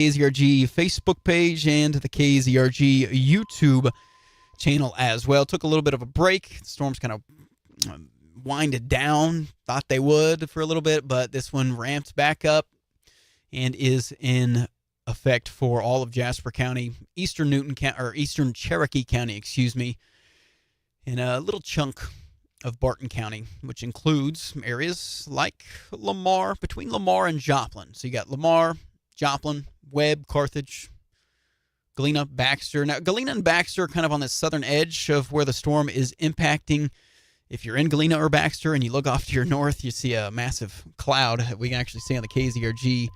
KZRG Facebook page and the KZRG YouTube channel as well. Took a little bit of a break. The storms kind of winded down. Thought they would for a little bit, but this one ramped back up and is in effect for all of Jasper County, eastern Newton County, or eastern Cherokee County, and a little chunk of Barton County, which includes areas like Lamar, between Lamar and Joplin. So you got Lamar, Joplin, Webb, Carthage, Galena, Baxter. Now, Galena and Baxter are kind of on the southern edge of where the storm is impacting. If you're in Galena or Baxter and you look off to your north, you see a massive cloud that we can actually see on the KZRG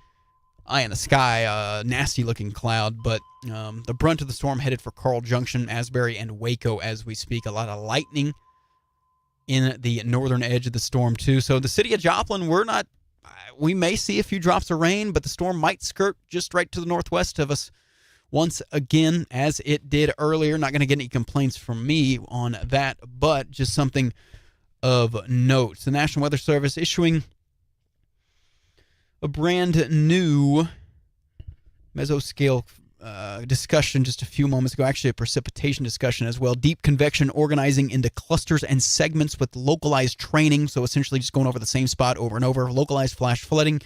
eye in the sky, a nasty-looking cloud. But the brunt of the storm headed for Carl Junction, Asbury, and Waco as we speak. A lot of lightning in the northern edge of the storm, too. So the city of Joplin, we may see a few drops of rain, but the storm might skirt just right to the northwest of us once again, as it did earlier. Not going to get any complaints from me on that, but just something of note. The National Weather Service issuing a brand new mesoscale discussion just a few moments ago, actually a precipitation discussion as well. Deep convection organizing into clusters and segments with localized training, so essentially just going over the same spot over and over. Localized flash flooding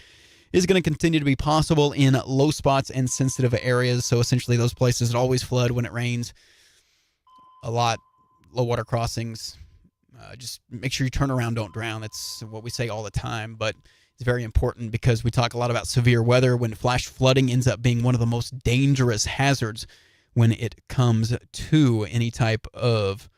is going to continue to be possible in low spots and sensitive areas, so essentially those places that always flood when it rains a lot. Low water crossings, just make sure you turn around, don't drown. That's what we say all the time, but it's very important because we talk a lot about severe weather when flash flooding ends up being one of the most dangerous hazards when it comes to any type of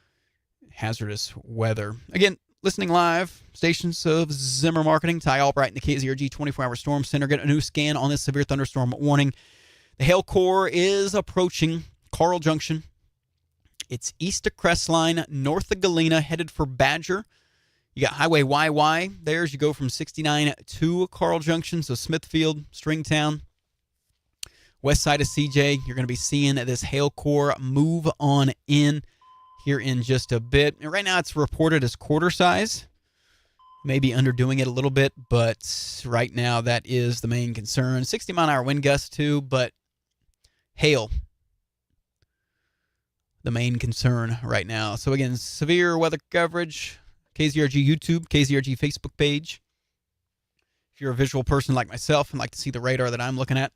hazardous weather. Again, listening live, stations of Zimmer Marketing, Ty Albright in the KZRG 24-hour Storm Center. Get a new scan on this severe thunderstorm warning. The hail core is approaching Carl Junction. It's east of Crestline, north of Galena, headed for Badger. You got Highway YY there as you go from 69 to Carl Junction, so Smithfield, Stringtown, west side of CJ. You're going to be seeing this hail core move on in here in just a bit. And right now it's reported as quarter size, maybe underdoing it a little bit, but right now that is the main concern. 60-mile-an-hour wind gusts too, but hail, the main concern right now. So again, severe weather coverage. KZRG YouTube, KZRG Facebook page. If you're a visual person like myself and like to see the radar that I'm looking at.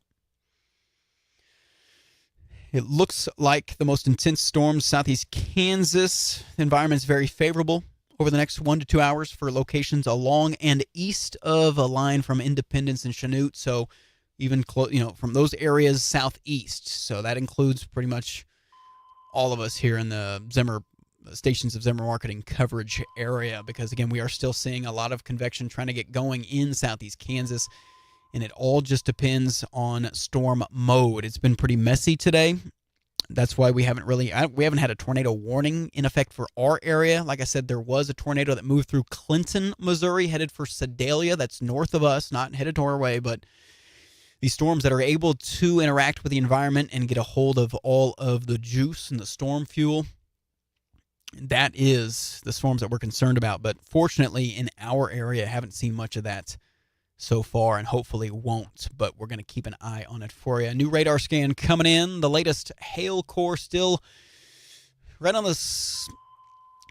It looks like the most intense storms, southeast Kansas. The environment is very favorable over the next 1 to 2 hours for locations along and east of a line from Independence and Chanute. So even from those areas southeast. So that includes pretty much all of us here in the stations of Zimmer Marketing coverage area, because again, we are still seeing a lot of convection trying to get going in southeast Kansas, and it all just depends on storm mode. It's been pretty messy today. That's why we haven't had a tornado warning in effect for our area. Like I said, there was a tornado that moved through Clinton, Missouri, headed for Sedalia. That's north of us, not headed to our way, but these storms that are able to interact with the environment and get a hold of all of the juice and the storm fuel, that is the storms that we're concerned about. But fortunately, in our area, I haven't seen much of that so far and hopefully won't. But we're going to keep an eye on it for you. A new radar scan coming in. The latest hail core still right on the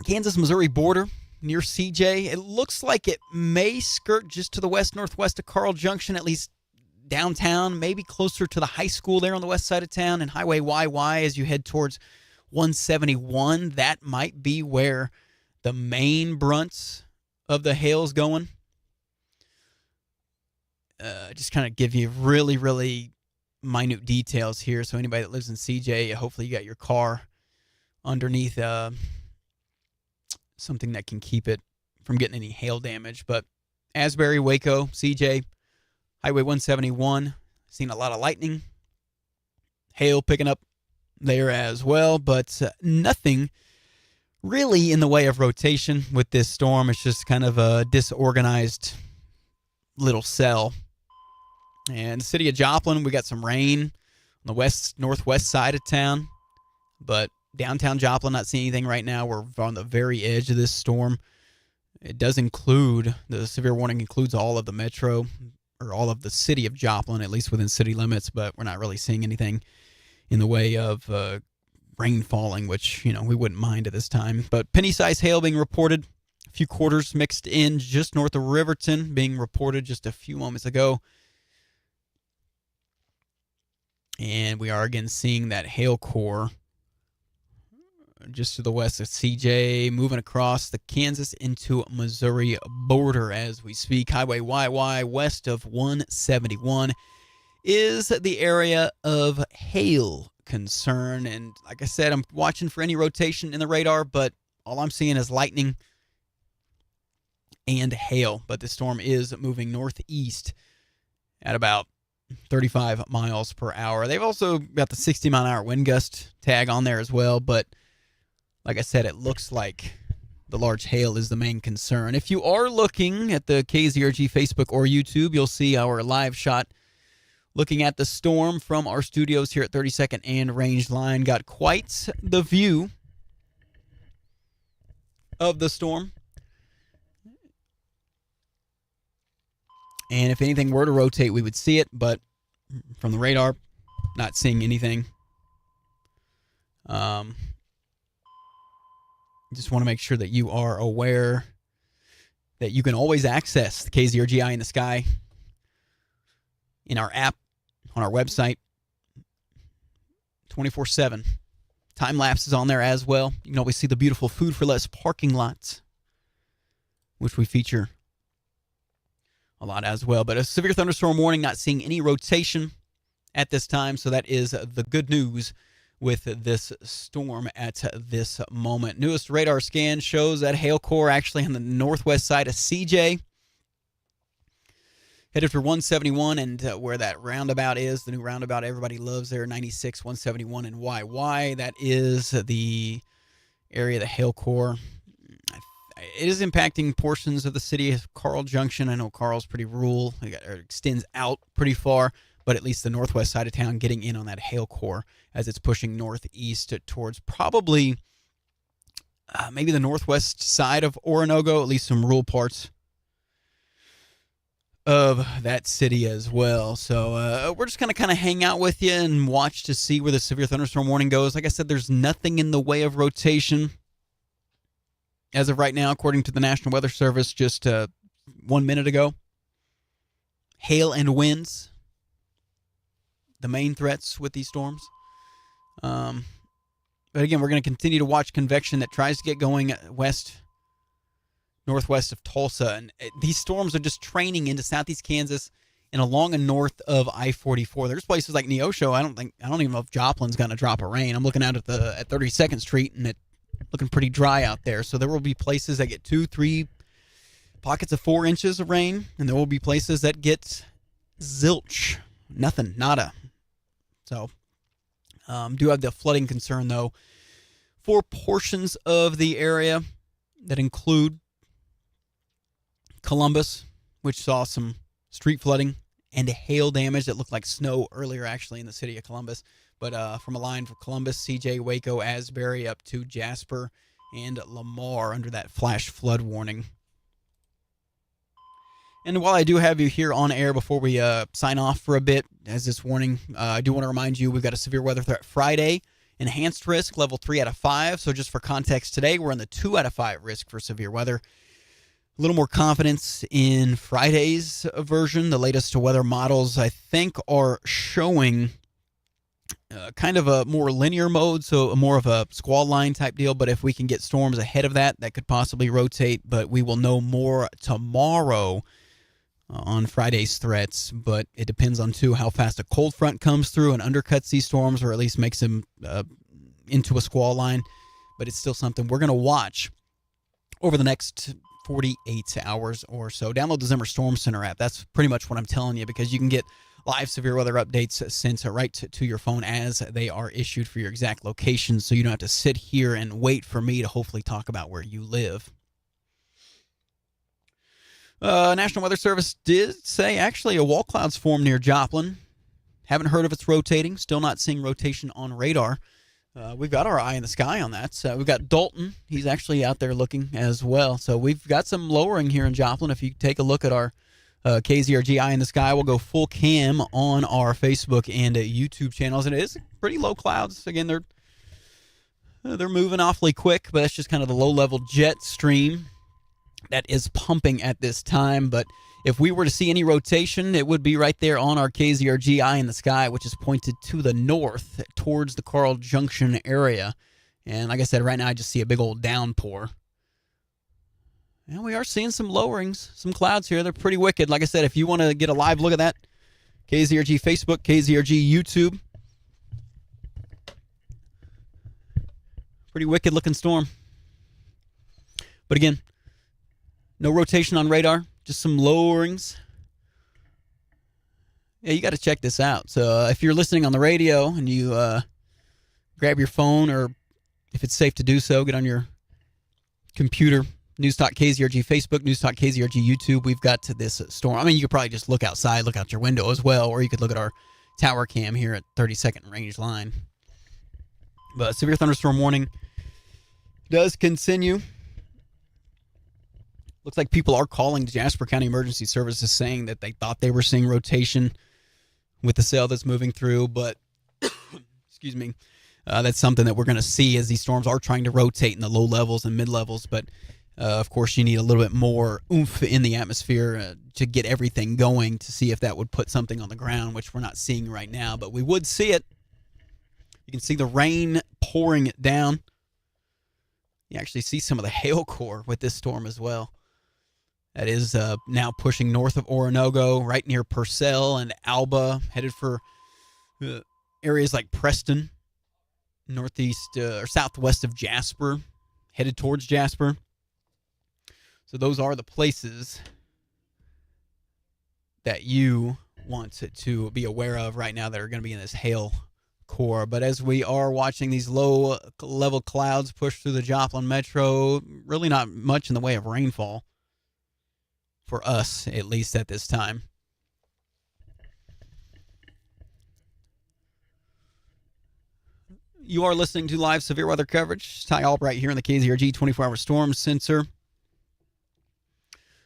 Kansas-Missouri border near CJ. It looks like it may skirt just to the west-northwest of Carl Junction, at least downtown, maybe closer to the high school there on the west side of town, and Highway YY as you head towards 171. That might be where the main brunt of the hail's going. Just kind of give you really, really minute details here. So anybody that lives in CJ, hopefully you got your car underneath something that can keep it from getting any hail damage. But Asbury, Waco, CJ, Highway 171, seen a lot of lightning, hail picking up there as well, but nothing really in the way of rotation with this storm. It's just kind of a disorganized little cell. And the city of Joplin, we got some rain on the northwest side of town, but downtown Joplin, not seeing anything right now. We're on the very edge of this storm. It does include, the severe warning includes all of the metro or all of the city of Joplin, at least within city limits, but we're not really seeing anything in the way of rain falling, which, we wouldn't mind at this time. But penny-sized hail being reported, a few quarters mixed in just north of Riverton being reported just a few moments ago. And we are again seeing that hail core just to the west of CJ, moving across the Kansas into Missouri border as we speak. Highway YY west of 171 is the area of hail concern. And like I said, I'm watching for any rotation in the radar, but all I'm seeing is lightning and hail. But the storm is moving northeast at about 35 miles per hour. They've also got the 60-mile-an-hour wind gust tag on there as well, but like I said, it looks like the large hail is the main concern. If you are looking at the KZRG Facebook or YouTube, you'll see our live shot looking at the storm from our studios here at 32nd and Range Line. Got quite the view of the storm. And if anything were to rotate, we would see it, but from the radar, not seeing anything. Just want to make sure that you are aware that you can always access the KZRG Eye in the Sky in our app, on our website, 24/7. Time lapse is on there as well. You can always see the beautiful Food for Less parking lots, which we feature a lot as well. But a severe thunderstorm warning, not seeing any rotation at this time, so that is the good news with this storm at this moment. Newest radar scan shows that hail core actually on the northwest side of CJ, headed for 171, and where that roundabout is, the new roundabout everybody loves there, 96, 171, and YY. That is the area of the hail core. It is impacting portions of the city of Carl Junction. I know Carl's pretty rural. It extends out pretty far, but at least the northwest side of town getting in on that hail core as it's pushing northeast towards probably maybe the northwest side of Oronogo, at least some rural parts of that city as well. So we're just going to kind of hang out with you and watch to see where the severe thunderstorm warning goes. Like I said, there's nothing in the way of rotation as of right now, according to the National Weather Service just 1 minute ago. Hail and winds, the main threats with these storms. But again, we're going to continue to watch convection that tries to get going northwest of Tulsa. And these storms are just training into southeast Kansas and along and north of I-44. There's places like Neosho. I don't even know if Joplin's going to drop a rain. I'm looking out at 32nd Street, and it's looking pretty dry out there. So there will be places that get 2-3 pockets of 4 inches of rain, and there will be places that get zilch, nothing, nada. So do have the flooding concern, though, for portions of the area that include Columbus, which saw some street flooding and hail damage that looked like snow earlier, actually, in the city of Columbus. But from a line for Columbus, CJ, Waco, Asbury, up to Jasper and Lamar under that flash flood warning. And while I do have you here on air before we sign off for a bit, as this warning, I do want to remind you we've got a severe weather threat Friday, enhanced risk, level 3 out of 5. So just for context, today we're in the 2 out of 5 risk for severe weather. A little more confidence in Friday's version. The latest weather models, I think, are showing kind of a more linear mode, so more of a squall line type deal. But if we can get storms ahead of that, that could possibly rotate. But we will know more tomorrow on Friday's threats. But it depends on, too, how fast a cold front comes through and undercuts these storms, or at least makes them into a squall line. But it's still something we're going to watch over the next 48 hours or so. Download the Zimmer Storm Center app. That's pretty much what I'm telling you, because you can get live severe weather updates sent right to your phone as they are issued for your exact location, so you don't have to sit here and wait for me to hopefully talk about where you live. National Weather Service did say actually a wall cloud's formed near Joplin. Haven't heard if it's rotating. Still not seeing rotation on radar. We've got our eye in the sky on that. So we've got Dalton. He's actually out there looking as well. So we've got some lowering here in Joplin. If you take a look at our KZRG Eye in the Sky will go full cam on our Facebook and YouTube channels, and it is pretty low clouds. Again, they're moving awfully quick, but that's just kind of the low-level jet stream that is pumping at this time. But if we were to see any rotation, it would be right there on our KZRG Eye in the Sky, which is pointed to the north towards the Carl Junction area. And like I said, right now I just see a big old downpour. And we are seeing some lowerings, some clouds here. They're pretty wicked. Like I said, if you want to get a live look at that, KZRG Facebook, KZRG YouTube. Pretty wicked looking storm. But again, no rotation on radar, just some lowerings. Yeah, you got to check this out. So if you're listening on the radio and you grab your phone, or if it's safe to do so, get on your computer, News Talk KZRG Facebook, News Talk KZRG YouTube. We've got this storm. I mean, you could probably just look outside, look out your window as well, or you could look at our tower cam here at 30-second range line. But severe thunderstorm warning does continue. Looks like people are calling Jasper County Emergency Services saying that they thought they were seeing rotation with the cell that's moving through, but excuse me, that's something that we're going to see as these storms are trying to rotate in the low levels and mid levels. But of course, you need a little bit more oomph in the atmosphere to get everything going, to see if that would put something on the ground, which we're not seeing right now, but we would see it. You can see the rain pouring it down. You actually see some of the hail core with this storm as well. That is now pushing north of Oronogo, right near Purcell and Alba, headed for areas like Preston, northeast or southwest of Jasper, headed towards Jasper. So those are the places that you want to be aware of right now that are going to be in this hail core. But as we are watching these low level clouds push through the Joplin metro, really not much in the way of rainfall for us, at least at this time. You are listening to live severe weather coverage. Ty Albright here in the KZRG 24-hour storm sensor.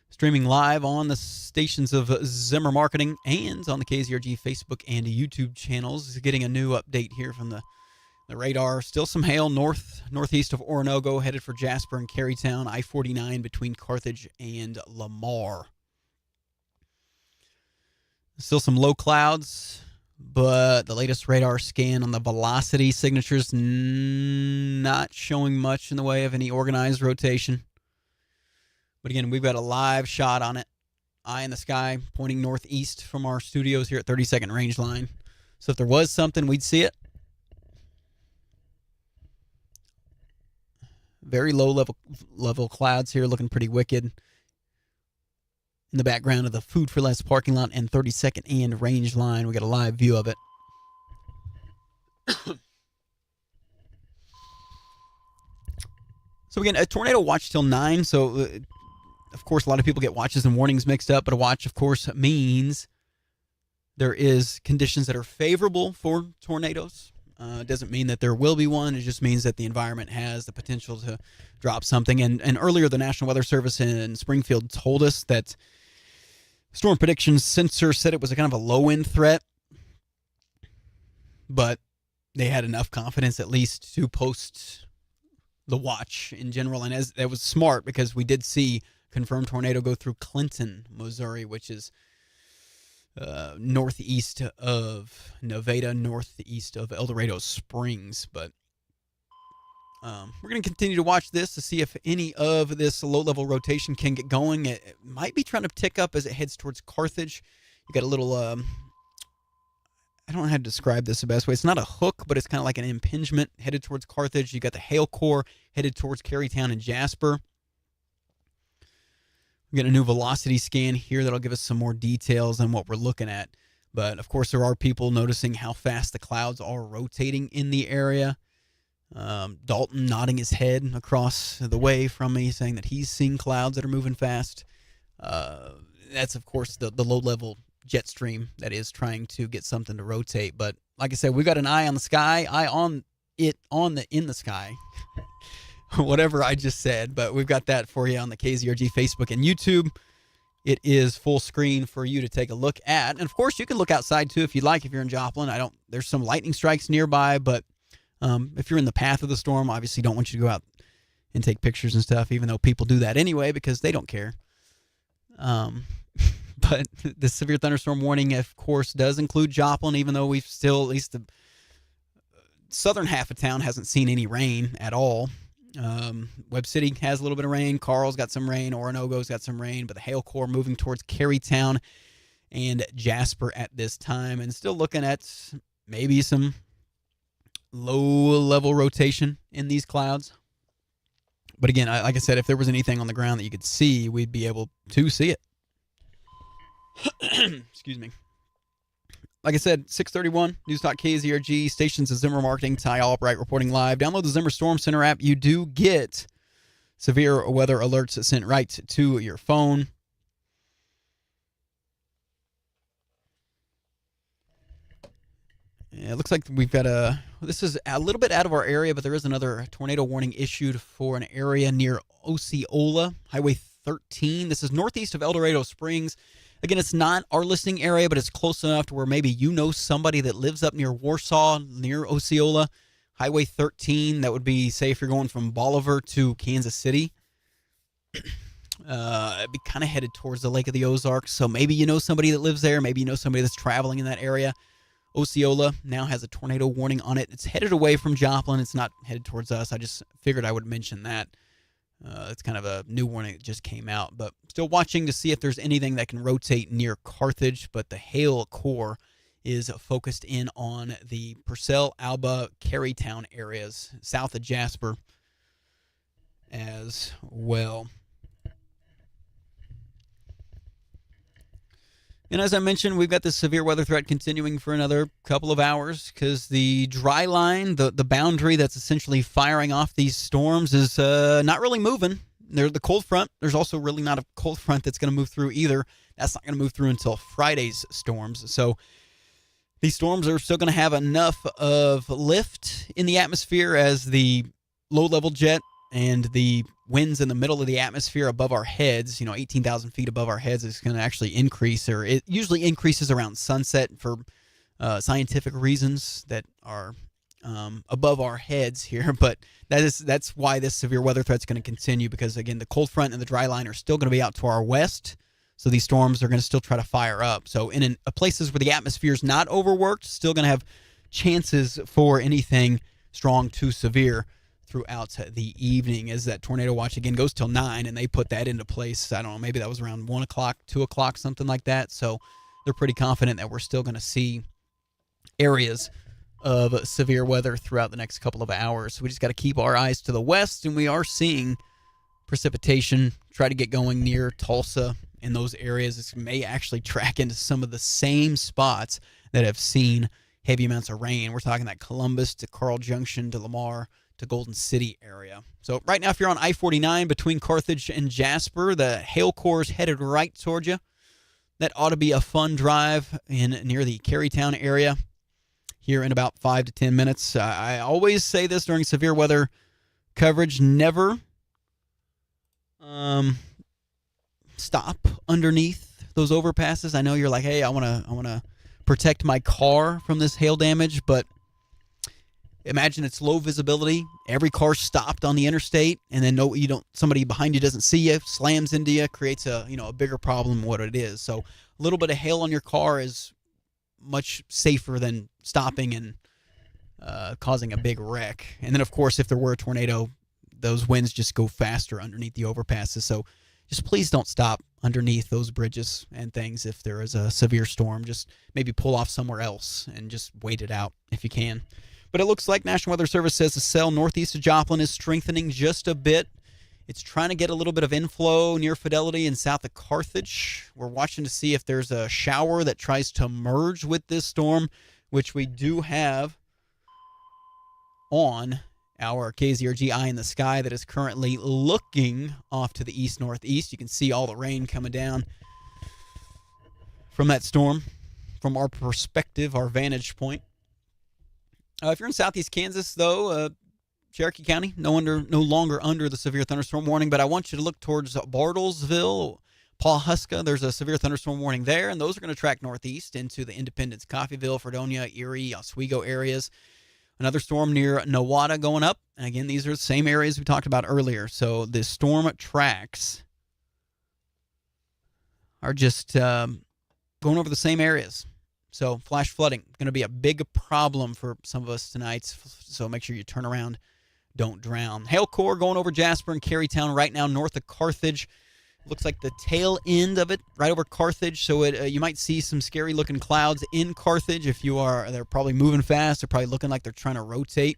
Streaming live on the stations of Zimmer Marketing and on the KZRG Facebook and YouTube channels. Getting a new update here from the radar. Still some hail northeast of Oronogo, headed for Jasper and Carytown, I-49 between Carthage and Lamar. Still some low clouds, but the latest radar scan on the velocity signatures not showing much in the way of any organized rotation. But again, we've got a live shot on it. Eye in the sky, pointing northeast from our studios here at 30-second range line. So if there was something, we'd see it. Very low level clouds here, looking pretty wicked. In the background of the Food for Less parking lot and 32nd and range line, we got a live view of it. So again, a tornado watch till 9. So of course, a lot of people get watches and warnings mixed up, but a watch, of course, means there is conditions that are favorable for tornadoes. It doesn't mean that there will be one. It just means that the environment has the potential to drop something. And earlier, the National Weather Service in Springfield told us that Storm Prediction Sensor said it was a kind of a low-end threat, but they had enough confidence at least to post the watch in general. And as that was smart, because we did see confirmed tornado go through Clinton, Missouri, which is northeast of Nevada, northeast of El Dorado Springs. But we're going to continue to watch this to see if any of this low-level rotation can get going. It might be trying to tick up as it heads towards Carthage. You got a little, I don't know how to describe this the best way. It's not a hook, but it's kind of like an impingement headed towards Carthage. You got the hail core headed towards Carytown and Jasper. We get a new velocity scan here that'll give us some more details on what we're looking at. But, of course, there are people noticing how fast the clouds are rotating in the area. Dalton nodding his head across the way from me, saying that he's seeing clouds that are moving fast. That's, of course, the low-level jet stream that is trying to get something to rotate. But, like I said, we've got an eye on the sky, eye on it in the sky. Whatever I just said, but we've got that for you on the KZRG Facebook and YouTube. it is full screen for you to take a look at. And of course, you can look outside too if you'd like. If you're in Joplin, there's some lightning strikes nearby, but if you're in the path of the storm, obviously don't want you to go out and take pictures and stuff, even though people do that anyway because they don't care. But the severe thunderstorm warning, of course, does include Joplin, even though we've still, at least the southern half of town hasn't seen any rain at all. Webb City has a little bit of rain. Carl's got some rain. Oronogo's got some rain. But the hail core moving towards Carytown and Jasper at this time. And still looking at maybe some low-level rotation in these clouds. But again, like I said, if there was anything on the ground that you could see, we'd be able to see it. Excuse me. Like I said, 631, News.KZRG, stations of Zimmer Marketing, Ty Albright reporting live. Download the Zimmer Storm Center app. You do get severe weather alerts sent right to your phone. Yeah, it looks like we've got this is a little bit out of our area, but there is another tornado warning issued for an area near Osceola, Highway 13. This is northeast of El Dorado Springs. Again, it's not our listening area, but it's close enough to where maybe you know somebody that lives up near Warsaw, near Osceola. Highway 13, that would be, say, if you're going from Bolivar to Kansas City. It'd be kind of headed towards the Lake of the Ozarks, so maybe you know somebody that lives there. Maybe you know somebody that's traveling in that area. Osceola now has a tornado warning on it. It's headed away from Joplin. It's not headed towards us. I just figured I would mention that. It's kind of a new warning that just came out, but still watching to see if there's anything that can rotate near Carthage. But the hail core is focused in on the Purcell, Alba, Carytown areas south of Jasper as well. And as I mentioned, we've got this severe weather threat continuing for another couple of hours because the dry line, the boundary that's essentially firing off these storms is not really moving. There's the cold front. There's also really not a cold front that's going to move through either. That's not going to move through until Friday's storms. So these storms are still going to have enough of lift in the atmosphere as the low-level jet and the winds in the middle of the atmosphere above our heads, 18,000 feet above our heads, is going to actually increase, or it usually increases around sunset for scientific reasons that are above our heads here. But that's why this severe weather threat is going to continue because, again, the cold front and the dry line are still going to be out to our west. So these storms are going to still try to fire up. So in places where the atmosphere is not overworked, still going to have chances for anything strong to severe throughout the evening as that tornado watch again goes till 9, and they put that into place. I don't know, maybe that was around 1 o'clock, 2 o'clock, something like that. So they're pretty confident that we're still going to see areas of severe weather throughout the next couple of hours. So we just got to keep our eyes to the west, and we are seeing precipitation try to get going near Tulsa in those areas. This may actually track into some of the same spots that have seen heavy amounts of rain. We're talking that Columbus to Carl Junction to Lamar to Golden City area. So right now, if you're on I-49 between Carthage and Jasper, the hail core is headed right towards you. That ought to be a fun drive near the Carytown area here in about 5 to 10 minutes. I always say this during severe weather coverage: never stop underneath those overpasses. I know you're like, hey, I want to protect my car from this hail damage, but imagine it's low visibility. Every car stopped on the interstate, and then somebody behind you doesn't see you, slams into you, creates a bigger problem than what it is. So a little bit of hail on your car is much safer than stopping and causing a big wreck. And then, of course, if there were a tornado, those winds just go faster underneath the overpasses. So just please don't stop underneath those bridges and things if there is a severe storm. Just maybe pull off somewhere else and just wait it out if you can. But it looks like National Weather Service says the cell northeast of Joplin is strengthening just a bit. It's trying to get a little bit of inflow near Fidelity and south of Carthage. We're watching to see if there's a shower that tries to merge with this storm, which we do have on our KZRG eye in the sky that is currently looking off to the east-northeast. You can see all the rain coming down from that storm from our perspective, our vantage point. If you're in southeast Kansas, though, Cherokee County, no longer under the severe thunderstorm warning, but I want you to look towards Bartlesville, Pawhuska, there's a severe thunderstorm warning there, and those are going to track northeast into the Independence, Coffeyville, Fredonia, Erie, Oswego areas. Another storm near Nowata going up. And again, these are the same areas we talked about earlier. So the storm tracks are just going over the same areas. So flash flooding going to be a big problem for some of us tonight. So make sure you turn around, don't drown. Hail core going over Jasper and Carytown right now north of Carthage. Looks like the tail end of it right over Carthage, so you might see some scary looking clouds in Carthage. They're probably moving fast. They're probably looking like they're trying to rotate.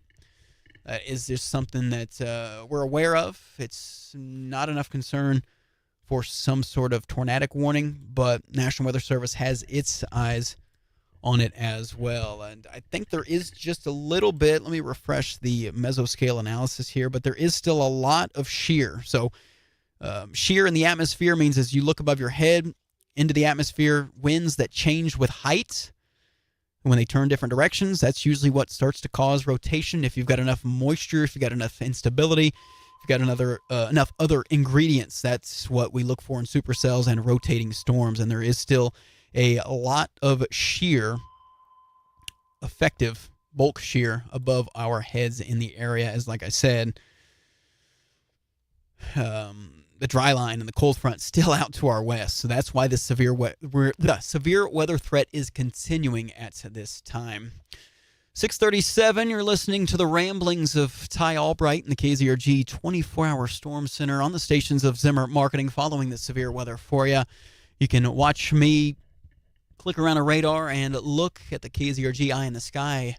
Is this something that we're aware of? It's not enough concern for some sort of tornadic warning, but National Weather Service has its eyes on it as well. And I think there is just a little bit, let me refresh the mesoscale analysis here, but there is still a lot of shear. So shear in the atmosphere means as you look above your head into the atmosphere, winds that change with height, when they turn different directions, that's usually what starts to cause rotation. If you've got enough moisture, if you've got enough instability, if you've got enough other ingredients, that's what we look for in supercells and rotating storms. And there is still a lot of shear, effective bulk shear above our heads in the area, as like I said, the dry line and the cold front still out to our west. So that's why the severe weather threat is continuing at this time. 6:37, you're listening to the ramblings of Ty Albright in the KZRG 24-hour Storm Center on the stations of Zimmer Marketing following the severe weather for you. You can watch me click around a radar and look at the KZRG Eye in the Sky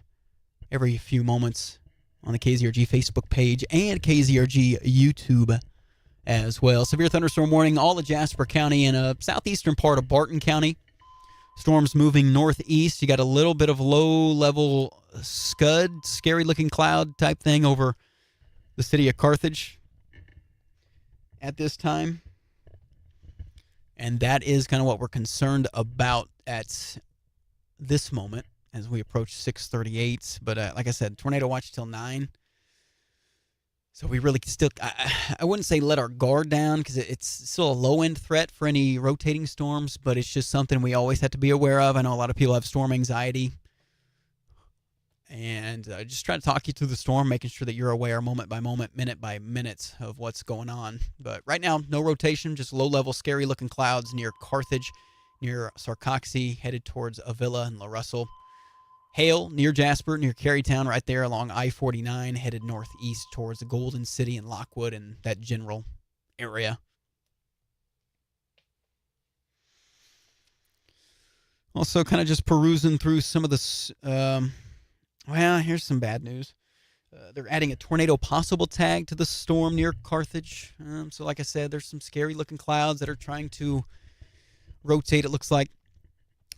every few moments on the KZRG Facebook page and KZRG YouTube as well. Severe thunderstorm warning all of Jasper County and a southeastern part of Barton County. Storms moving northeast. You got a little bit of low-level scud, scary-looking cloud type thing over the city of Carthage at this time. And that is kind of what we're concerned about at this moment as we approach 6:38. But like I said, tornado watch till 9. So we really still, I wouldn't say let our guard down because it's still a low-end threat for any rotating storms, but it's just something we always have to be aware of. I know a lot of people have storm anxiety. And just try to talk you through the storm, making sure that you're aware moment by moment, minute by minute of what's going on. But right now, no rotation, just low-level, scary-looking clouds near Carthage, near Sarcoxy, headed towards Avila and La Russell. Hail near Jasper, near Carytown, right there along I-49, headed northeast towards the Golden City and Lockwood and that general area. Also, kind of just perusing through some of this. Well, here's some bad news. They're adding a tornado possible tag to the storm near Carthage. So, like I said, there's some scary-looking clouds that are trying to rotate, it looks like.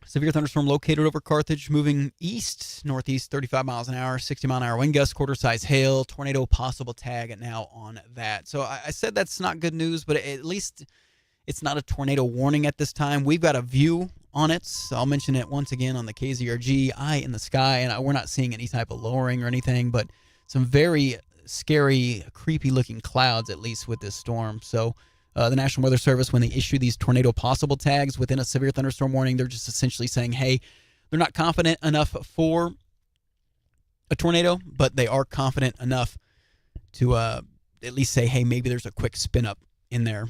Severe thunderstorm located over Carthage, moving east, northeast, 35 miles an hour, 60-mile-an-hour wind gusts, quarter-size hail, tornado possible tag now on that. So I said that's not good news, but at least it's not a tornado warning at this time. We've got a view on it. So I'll mention it once again on the KZRG Eye in the Sky, and we're not seeing any type of lowering or anything, but some very scary, creepy-looking clouds, at least with this storm. So the National Weather Service, when they issue these tornado possible tags within a severe thunderstorm warning, they're just essentially saying, hey, they're not confident enough for a tornado, but they are confident enough to at least say, hey, maybe there's a quick spin up in there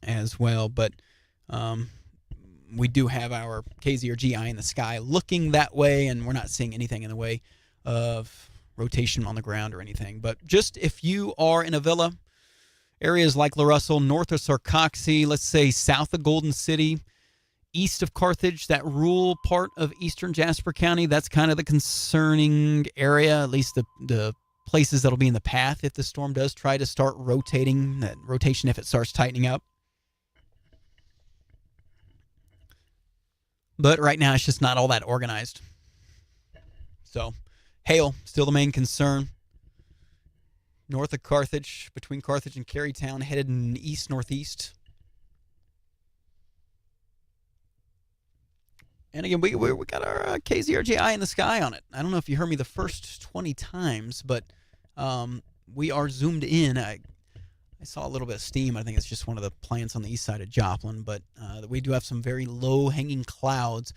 as well. But we do have our KZRG Eye in the Sky looking that way, and we're not seeing anything in the way of rotation on the ground or anything. But just if you are in Avila, areas like La Russell, north of Sarcoxy, let's say south of Golden City, east of Carthage, that rural part of eastern Jasper County, that's kind of the concerning area, at least the places that'll be in the path if the storm does try to start rotating, that rotation if it starts tightening up. But right now, it's just not all that organized. So, hail, still the main concern. North of Carthage, between Carthage and Carytown, headed in east-northeast. And again, we got our KZRG Eye in the Sky on it. I don't know if you heard me the first 20 times, but we are zoomed in. I saw a little bit of steam. I think it's just one of the plants on the east side of Joplin, but we do have some very low-hanging clouds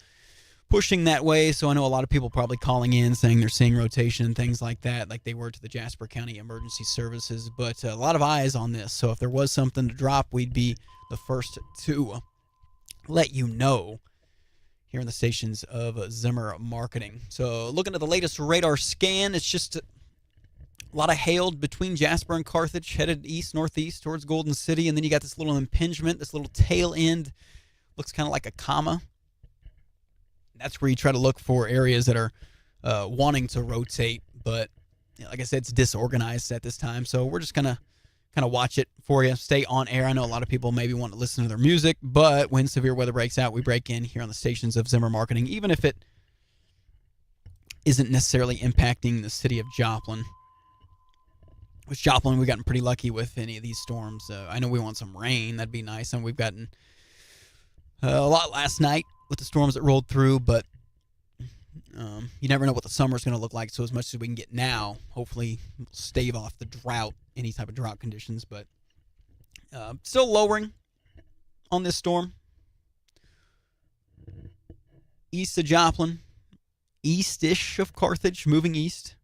pushing that way. So I know a lot of people probably calling in saying they're seeing rotation and things like that, like they were to the Jasper County Emergency Services. But a lot of eyes on this. So if there was something to drop, we'd be the first to let you know here in the stations of Zimmer Marketing. So looking at the latest radar scan, it's just a lot of hail between Jasper and Carthage, headed east-northeast towards Golden City. And then you got this little impingement, this little tail end. Looks kind of like a comma. That's where you try to look for areas that are wanting to rotate. But like I said, it's disorganized at this time. So we're just going to kind of watch it for you. Stay on air. I know a lot of people maybe want to listen to their music, but when severe weather breaks out, we break in here on the stations of Zimmer Marketing, even if it isn't necessarily impacting the city of Joplin. With Joplin, we've gotten pretty lucky with any of these storms. I know we want some rain. That'd be nice. And we've gotten a lot last night with the storms that rolled through, but you never know what the summer's going to look like. So as much as we can get now, hopefully we'll stave off the drought, any type of drought conditions. But still lowering on this storm. East of Joplin, east-ish of Carthage, moving east.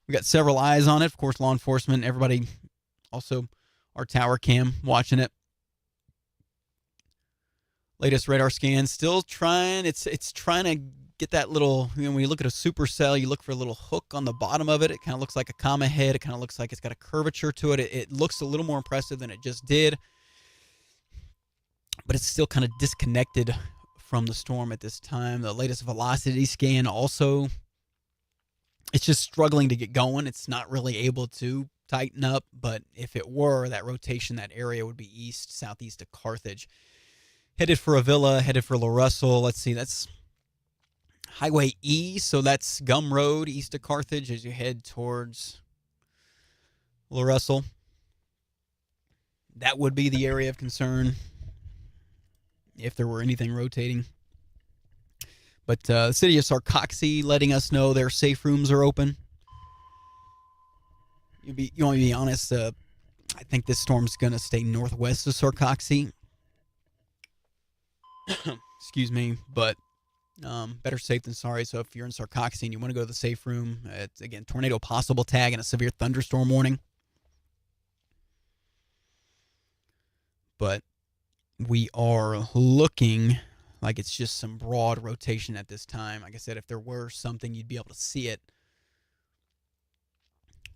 We got several eyes on it. Of course, law enforcement, everybody, also our tower cam watching it. Latest radar scan, still trying. It's trying to get that little, when you look at a supercell, you look for a little hook on the bottom of it. It kind of looks like a comma head. It kind of looks like it's got a curvature to it. It looks a little more impressive than it just did. But it's still kind of disconnected from the storm at this time. The latest velocity scan also, it's just struggling to get going. It's not really able to tighten up. But if it were, that rotation, that area would be east, southeast of Carthage. Headed for Avila, headed for La Russell. Let's see, that's Highway E, so that's Gum Road, east of Carthage, as you head towards La Russell. That would be the area of concern if there were anything rotating. But the city of Sarcoxy letting us know their safe rooms are open. You want to be honest, I think this storm's going to stay northwest of Sarcoxy. Excuse me, but better safe than sorry. So if you're in Sarcoxy and you want to go to the safe room, it's, again, tornado possible tag and a severe thunderstorm warning. But we are looking like it's just some broad rotation at this time. Like I said, if there were something, you'd be able to see it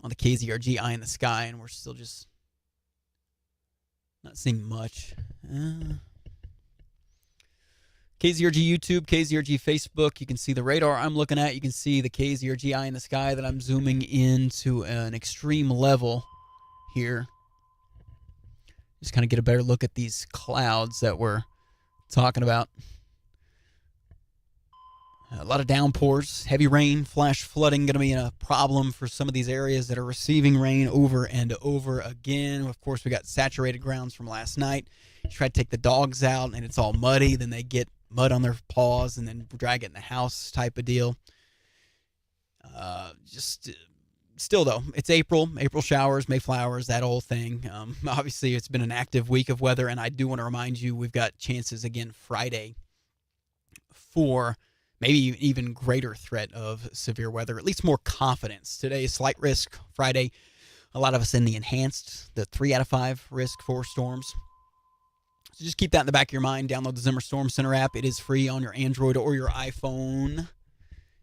on the KZRG eye in the sky, and we're still just not seeing much. KZRG YouTube, KZRG Facebook. You can see the radar I'm looking at. You can see the KZRG eye in the sky that I'm zooming into an extreme level here. Just kind of get a better look at these clouds that we're talking about. A lot of downpours, heavy rain, flash flooding going to be a problem for some of these areas that are receiving rain over and over again. Of course, we got saturated grounds from last night. You try to take the dogs out and it's all muddy. Then they get mud on their paws and then drag it in the house type of deal. Still, though, it's April showers, May flowers, that whole thing. Obviously, it's been an active week of weather, and I do want to remind you we've got chances again Friday for maybe even greater threat of severe weather, at least more confidence. Today, slight risk. Friday, a lot of us in the enhanced, the 3 out of 5 risk for storms. So just keep that in the back of your mind. Download the Zimmer Storm Center app. It is free on your Android or your iPhone.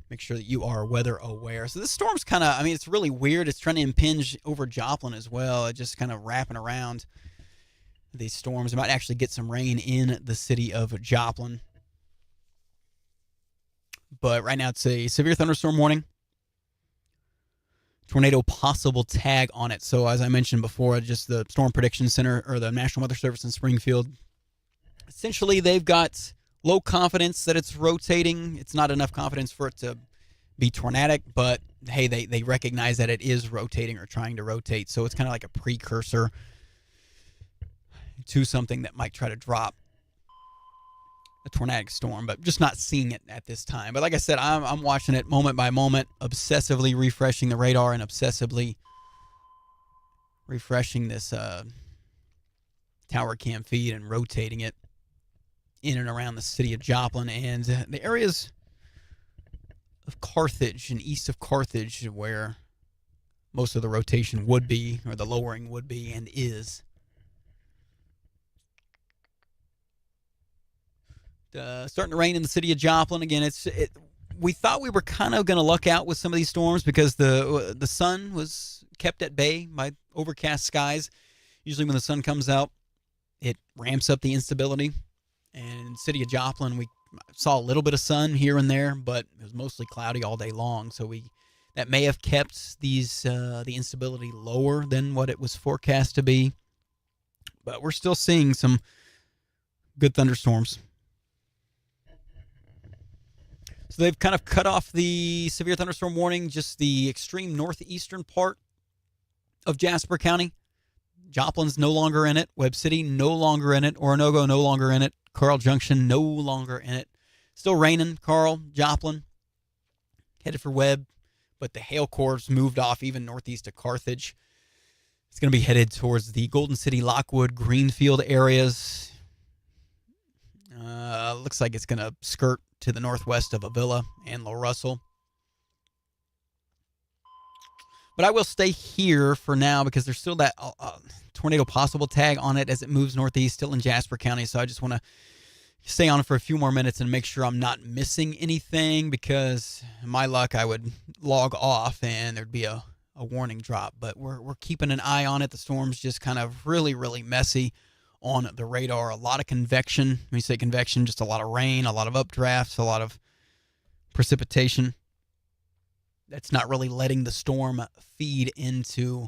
Make sure that you are weather aware. So this storm's kind of, it's really weird. It's trying to impinge over Joplin as well. It's just kind of wrapping around these storms. It might actually get some rain in the city of Joplin. But right now it's a severe thunderstorm warning. Tornado possible tag on it. So as I mentioned before, just the Storm Prediction Center or the National Weather Service in Springfield, essentially they've got low confidence that it's rotating. It's not enough confidence for it to be tornadic, but hey, they recognize that it is rotating or trying to rotate. So it's kind of like a precursor to something that might try to drop. a tornadic storm, but just not seeing it at this time. But like I said, I'm watching it moment by moment, obsessively refreshing the radar and obsessively refreshing this tower cam feed and rotating it in and around the city of Joplin and the areas of Carthage and east of Carthage where most of the rotation would be, or the lowering would be and is. Starting to rain in the city of Joplin. Again, we thought we were kind of going to luck out with some of these storms because the sun was kept at bay by overcast skies. Usually when the sun comes out, it ramps up the instability. And in the city of Joplin, we saw a little bit of sun here and there, but it was mostly cloudy all day long. So that may have kept the instability lower than what it was forecast to be. But we're still seeing some good thunderstorms. So they've kind of cut off the severe thunderstorm warning, just the extreme northeastern part of Jasper County. Joplin's no longer in it. Webb City no longer in it. Oronogo no longer in it. Carl Junction no longer in it. Still raining, Carl, Joplin. Headed for Webb, but the hail core's moved off even northeast of Carthage. It's going to be headed towards the Golden City, Lockwood, Greenfield areas. Looks like it's going to skirt to the northwest of Avila and La Russell. But I will stay here for now because there's still that tornado possible tag on it as it moves northeast, still in Jasper County. So I just want to stay on it for a few more minutes and make sure I'm not missing anything because, my luck, I would log off and there'd be a warning drop. But we're keeping an eye on it. The storm's just kind of really, really messy on the radar. A lot of convection. When you say convection, just a lot of rain, a lot of updrafts, a lot of precipitation. That's not really letting the storm feed into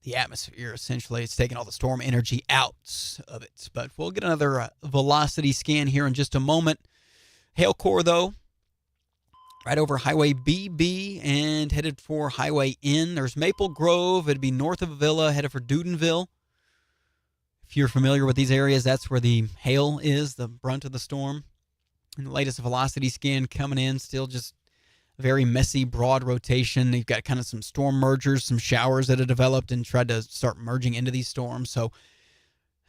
the atmosphere, essentially. It's taking all the storm energy out of it. But we'll get another velocity scan here in just a moment. Hail core, though, right over Highway BB and headed for Highway N. There's Maple Grove. It'd be north of Avila, headed for Dudenville. If you're familiar with these areas, that's where the hail is, the brunt of the storm. And the latest velocity scan coming in, still just very messy, broad rotation. You've got kind of some storm mergers, some showers that have developed and tried to start merging into these storms. So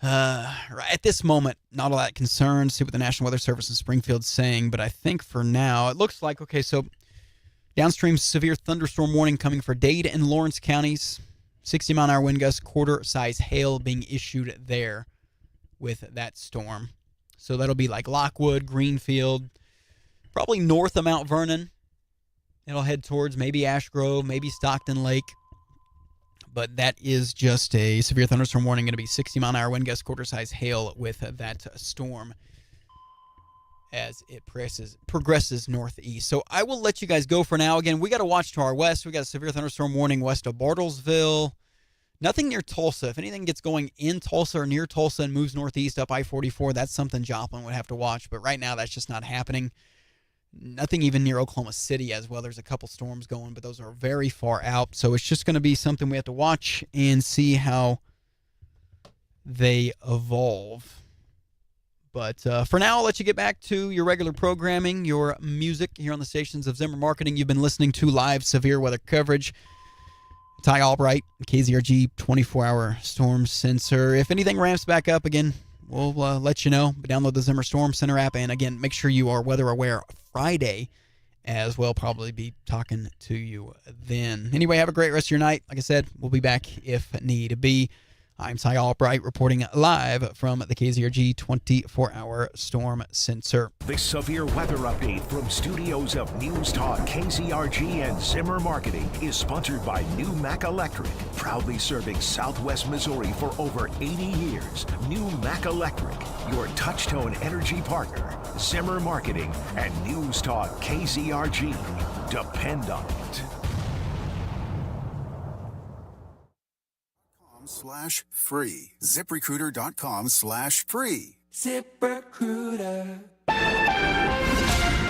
right at this moment, not all that concerned. See what the National Weather Service in Springfield's saying. But I think for now, it looks like, okay, so downstream severe thunderstorm warning coming for Dade and Lawrence counties. 60-mile-an-hour wind gusts, quarter-size hail being issued there with that storm. So that'll be like Lockwood, Greenfield, probably north of Mount Vernon. It'll head towards maybe Ash Grove, maybe Stockton Lake. But that is just a severe thunderstorm warning. Going to be 60-mile-an-hour wind gusts, quarter-size hail with that storm as it progresses northeast. So I will let you guys go for now. Again, we got to watch to our west. We got a severe thunderstorm warning west of Bartlesville. Nothing near Tulsa. If anything gets going in Tulsa or near Tulsa and moves northeast up I-44, that's something Joplin would have to watch. But right now, that's just not happening. Nothing even near Oklahoma City as well. There's a couple storms going, but those are very far out. So it's just going to be something we have to watch and see how they evolve. But for now, I'll let you get back to your regular programming, your music here on the stations of Zimmer Marketing. You've been listening to live severe weather coverage. Ty Albright, KZRG 24-hour storm sensor. If anything ramps back up again, we'll let you know. Download the Zimmer Storm Center app. And again, make sure you are weather aware Friday as well. Probably be talking to you then. Anyway, have a great rest of your night. Like I said, we'll be back if need be. I'm Ty Albright reporting live from the KZRG 24-hour storm sensor. This severe weather update from studios of News Talk KZRG and Zimmer Marketing is sponsored by New Mac Electric, proudly serving Southwest Missouri for over 80 years. New Mac Electric, your touch-tone energy partner. Zimmer Marketing and News Talk KZRG. Depend on it. /free. ZipRecruiter.com/free. ZipRecruiter.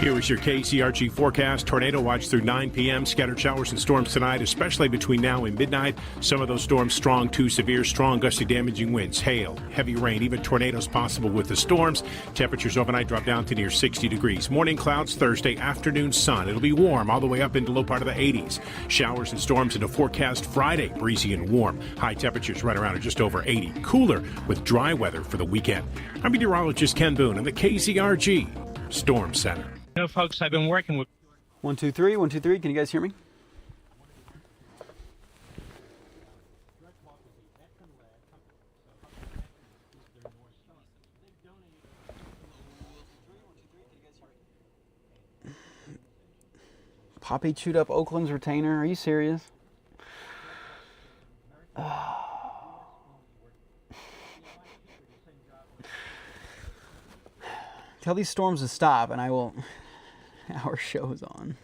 Here is your KZRG forecast. Tornado watch through 9 p.m. Scattered showers and storms tonight, especially between now and midnight. Some of those storms strong to severe, strong gusty damaging winds, hail, heavy rain, even tornadoes possible with the storms. Temperatures overnight drop down to near 60 degrees. Morning clouds Thursday, afternoon sun. It'll be warm all the way up into low part of the 80s. Showers and storms into forecast Friday, breezy and warm. High temperatures right around just over 80. Cooler with dry weather for the weekend. I'm meteorologist Ken Boone in the KZRG Storm Center. You know, folks, I've been working with 1, 2, 3. 1, 2, 3. Can you guys hear me? Poppy chewed up Oakland's retainer. Are you serious? Tell these storms to stop, and I will. Our show's on.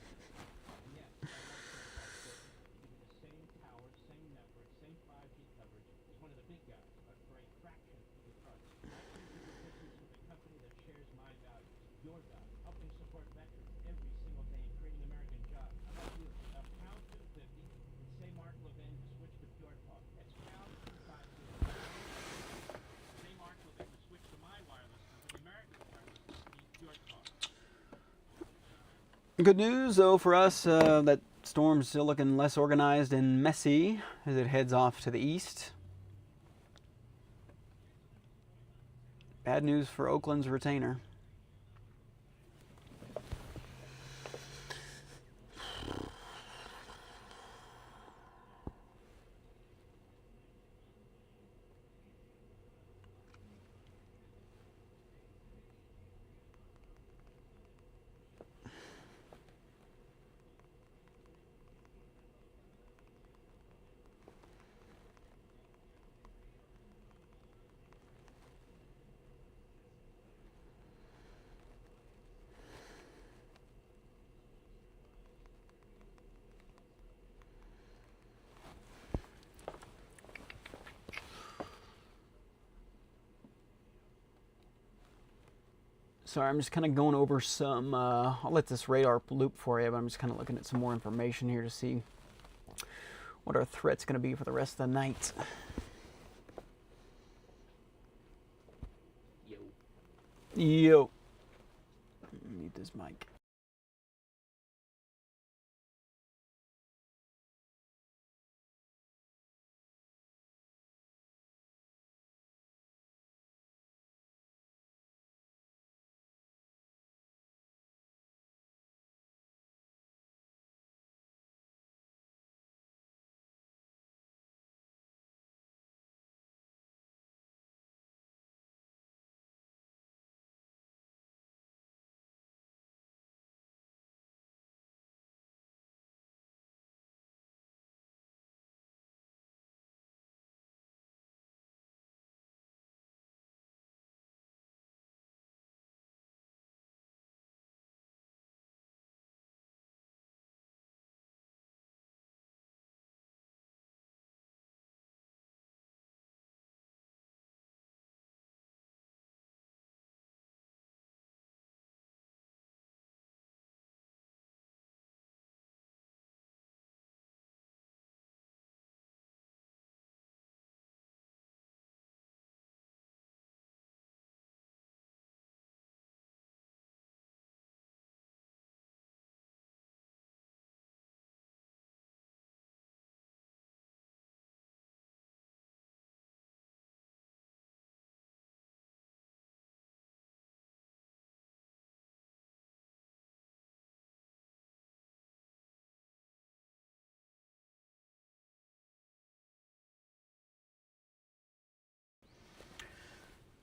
Good news, though, for us, that storm's still looking less organized and messy as it heads off to the east. Bad news for Oakland's retainer. Sorry, I'm just kind of going over some, I'll let this radar loop for you, but I'm just kind of looking at some more information here to see what our threat's going to be for the rest of the night. Yo. Mute this mic.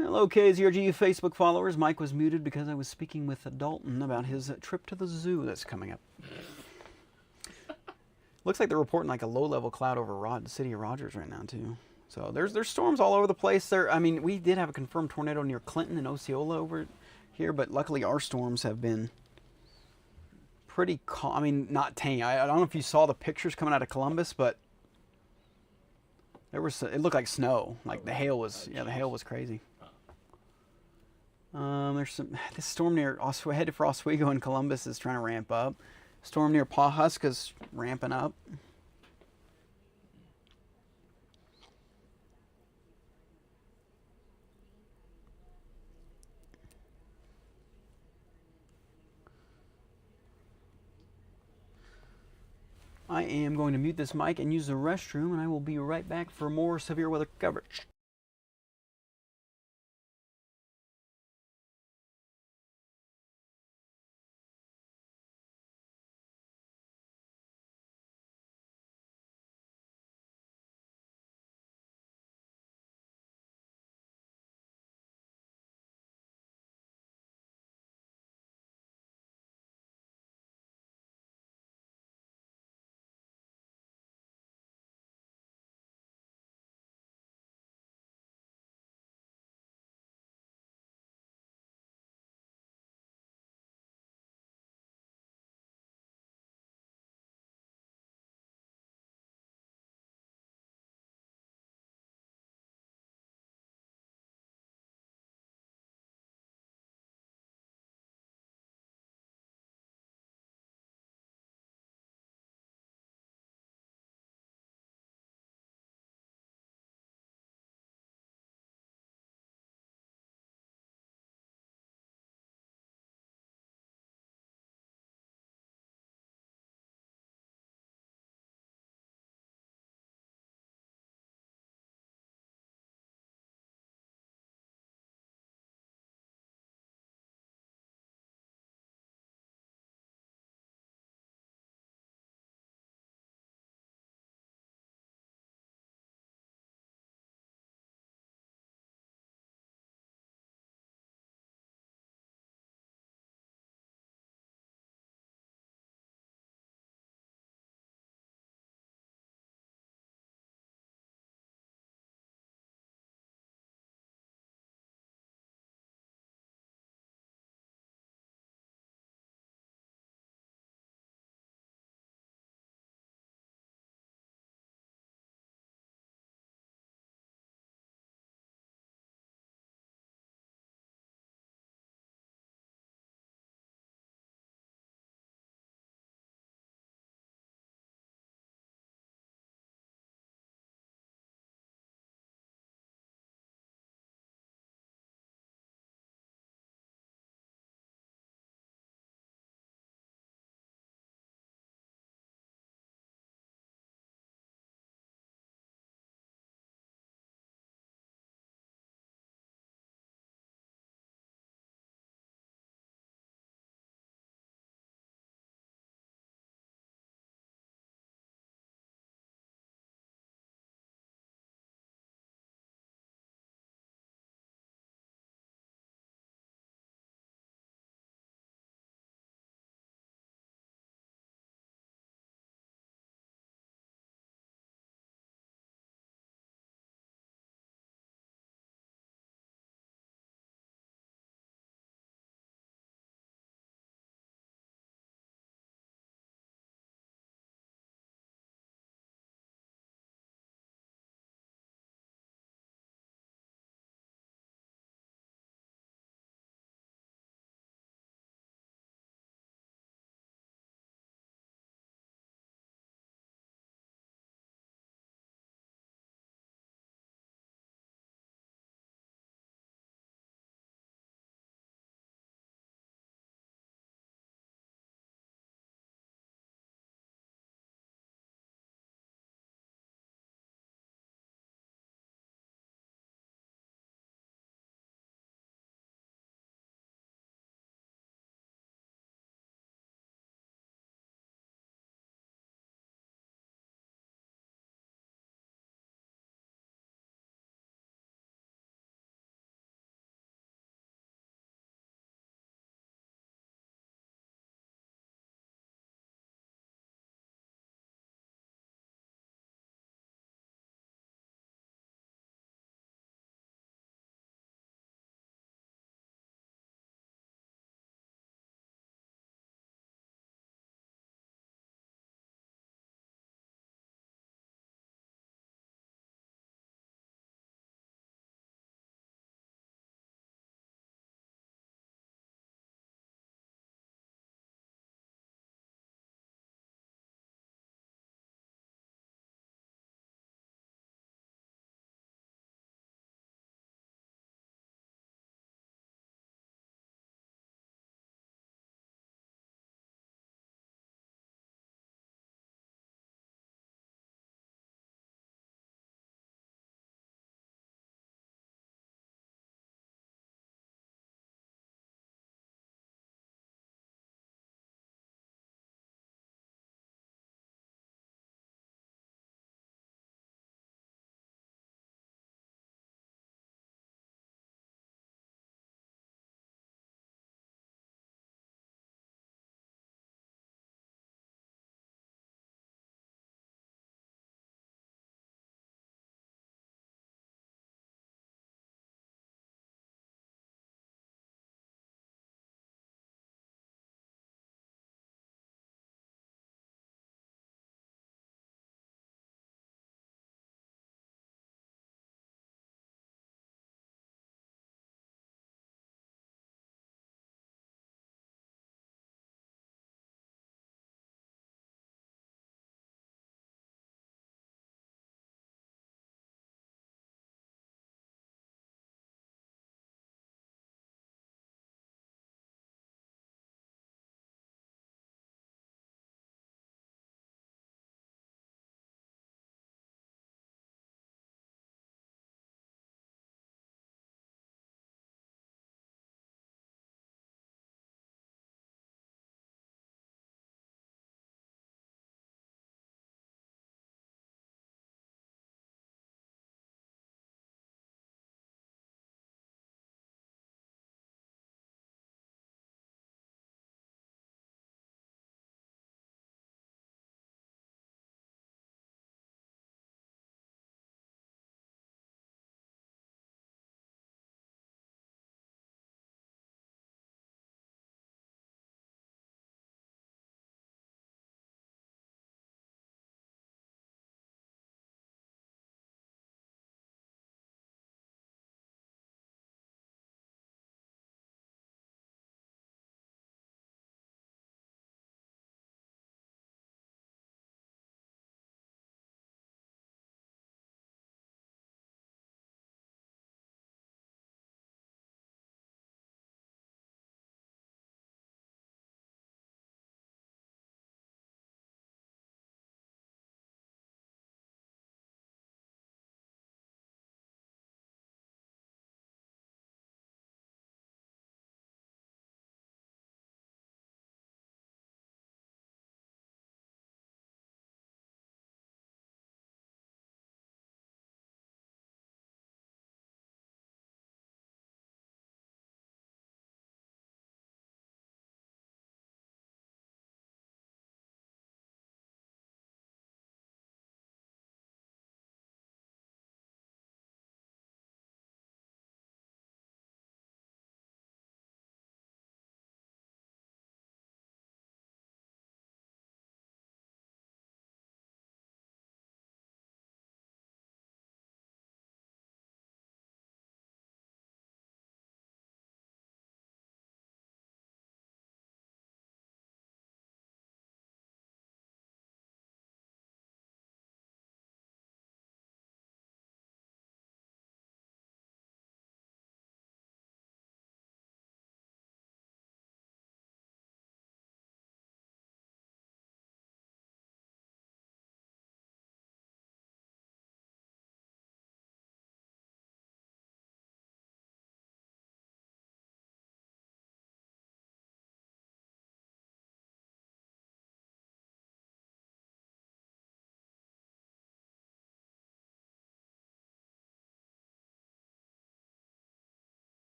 Hello, KZRG Facebook followers. Mike was muted because I was speaking with Dalton about his trip to the zoo that's coming up. Looks like they're reporting like a low-level cloud over the city of Rogers right now, too. So there's storms all over the place. I mean, we did have a confirmed tornado near Clinton and Osceola over here, but luckily our storms have been pretty calm. I mean, not tame. I don't know if you saw the pictures coming out of Columbus, but it looked like snow. Like the hail was crazy. There's this storm near headed for Oswego and Columbus is trying to ramp up. Storm near Pawhuska's ramping up. I am going to mute this mic and use the restroom, and I will be right back for more severe weather coverage.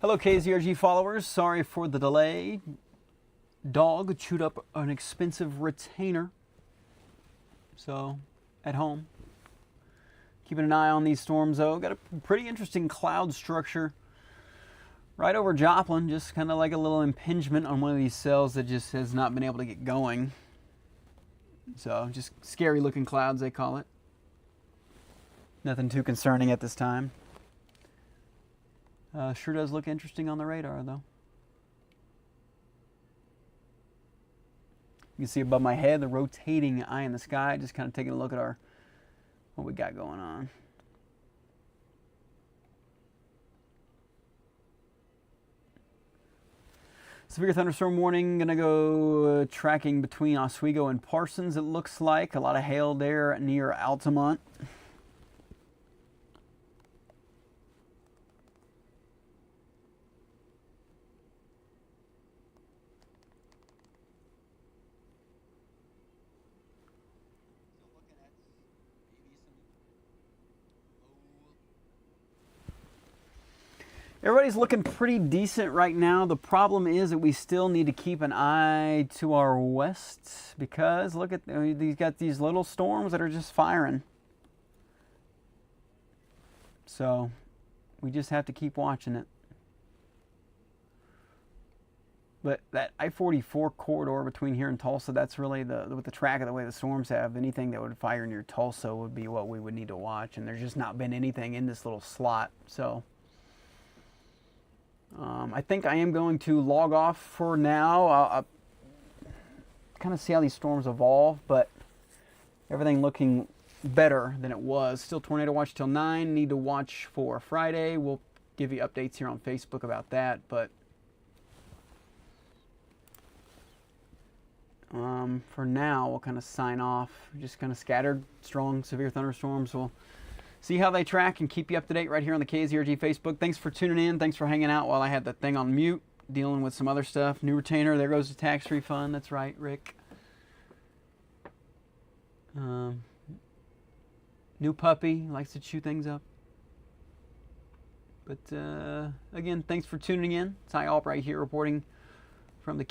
Hello, KZRG followers. Sorry for the delay. Dog chewed up an expensive retainer. So, at home. Keeping an eye on these storms, though. Got a pretty interesting cloud structure right over Joplin. Just kind of like a little impingement on one of these cells that just has not been able to get going. So, just scary looking clouds, they call it. Nothing too concerning at this time. Sure does look interesting on the radar, though. You can see above my head the rotating eye in the sky. Just kind of taking a look at what we got going on. Severe thunderstorm warning. Gonna go tracking between Oswego and Parsons. It looks like a lot of hail there near Altamont. Everybody's looking pretty decent right now. The problem is that we still need to keep an eye to our west because look at these, got these little storms that are just firing. So we just have to keep watching it. But that I-44 corridor between here and Tulsa, that's really with the track of the way the storms have, anything that would fire near Tulsa would be what we would need to watch. And there's just not been anything in this little slot. So I think I am going to log off for now. I'll kind of see how these storms evolve, but everything looking better than it was. Still tornado watch till 9. Need to watch for Friday. We'll give you updates here on Facebook about that, but for now, we'll kind of sign off. Just kind of scattered, strong, severe thunderstorms. We'll see how they track and keep you up to date right here on the KZRG Facebook. Thanks for tuning in. Thanks for hanging out while I had the thing on mute, dealing with some other stuff. New retainer. There goes the tax refund. That's right, Rick. New puppy. Likes to chew things up. But again, thanks for tuning in. Ty Albright here reporting from the